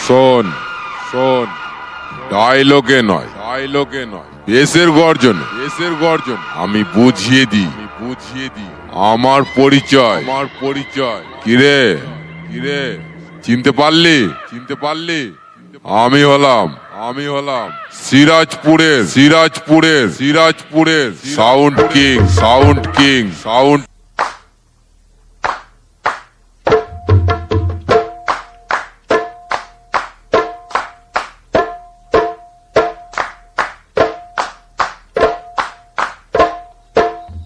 শোন শোন, ডায়লগে নয় বেসের গর্জন আমি বুঝিয়ে দিই আমার পরিচয় কিরে চিনতে পারলি আমি হলাম সিরাজপুরের সাউন্ড কিং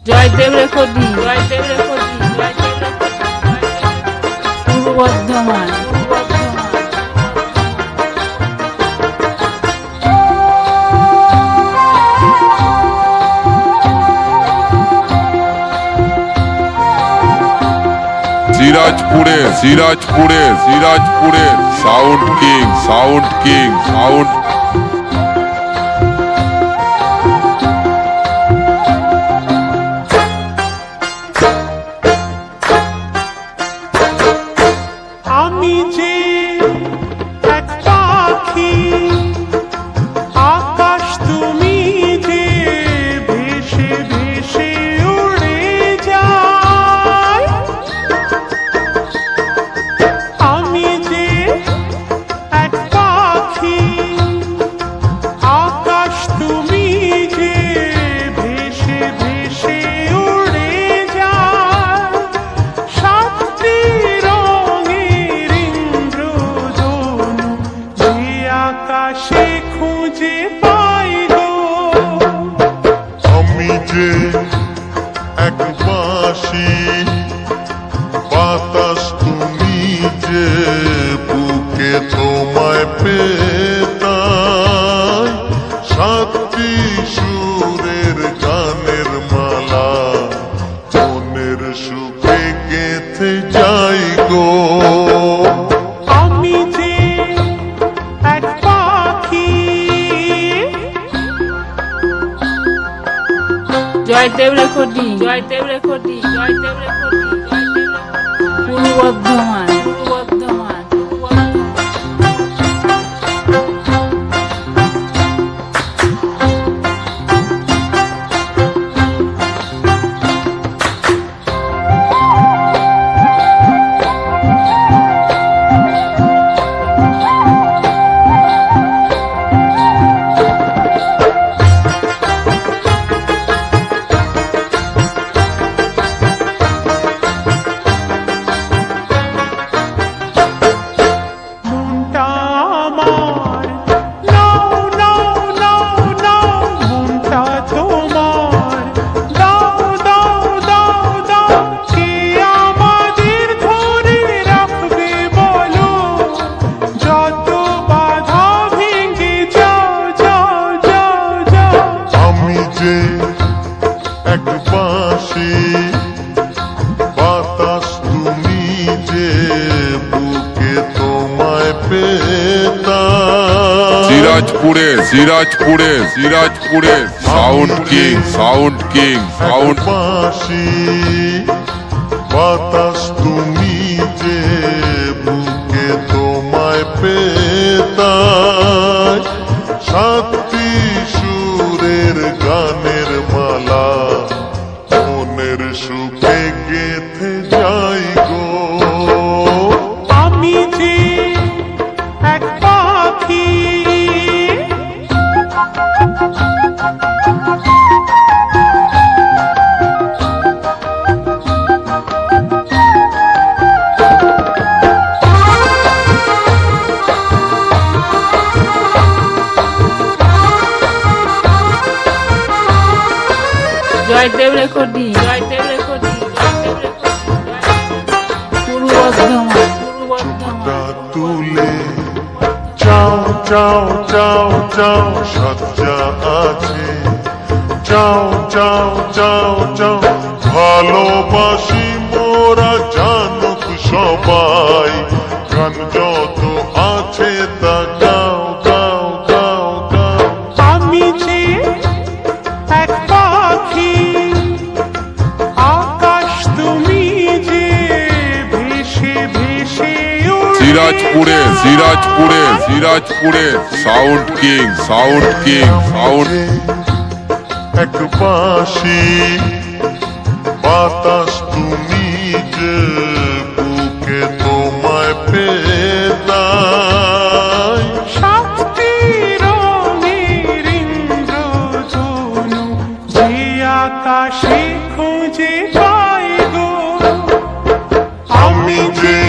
জয়দেব রেকর্ডিং পূর্ব বর্ধমান। সিরাজপুরের সাউন্ড কিং আমি যে এক পাখি, আকাশ তুমি যে ভেসে ভেসে উড়ে যায়। আমি যে এক পাখি, আকাশ তুমি যে ভেসে ভেসে উড়ে যায়। সাতটি রঙের ইন্দ্রধনু যে আকাশে খুঁজে পাই গো। আমি যে এক বাঁশি, বাতাস তুমি যে বুকে তোমায় পেতাই। সাতটি সুরের গানের মালা মনের সুখে গেঁথে যাই গো। আমি যে এক পাখি। জয়দেব রেকর্ডিং পূর্ব বর্ধমান। মনটা আমার, নাও নাও নাও নাও, মনটা তোমার, দাও দাও দাও দাও। কে আমাদের ধরে রাখবে বলো, যত বাধা ভেঙে যাও যাও যাও যাও। আমি যে এক বাঁশি, বাতাস তুমি যে বুকে তোমায় পেতাই। সিরাজপুরের সাউন্ড কিং বাঁশি, বাতাস তুমি যে বুকে তোমায় পেতাই। সাতটি সুরের গানের মালা মনের সুখে গেঁথে যাই গো। আমি যে এক পাখি। জয়দেব রেকর্ডিং পূর্ব বর্ধমান। তা তুলে চাও চাও চাও চাও, সজ্জা আছে। চাও চাও চাও চাও, ভালোবাসি মোরা জানুক সবাই। গান যত আছে তা গাও গাও গাও গাও। আমি যে এক পাখি, আকাশ তুমি যে ভেসে ভেসে উড়ে সিরাজপুরে সাউন্ড কিং সাউন্ড এক বাঁশি বাতাস তুমি যে বুকে তোমায় পেতাই সাতটি রঙের ইন্দ্রধনু যে আকাশে খুঁজে পাই গো আমি যে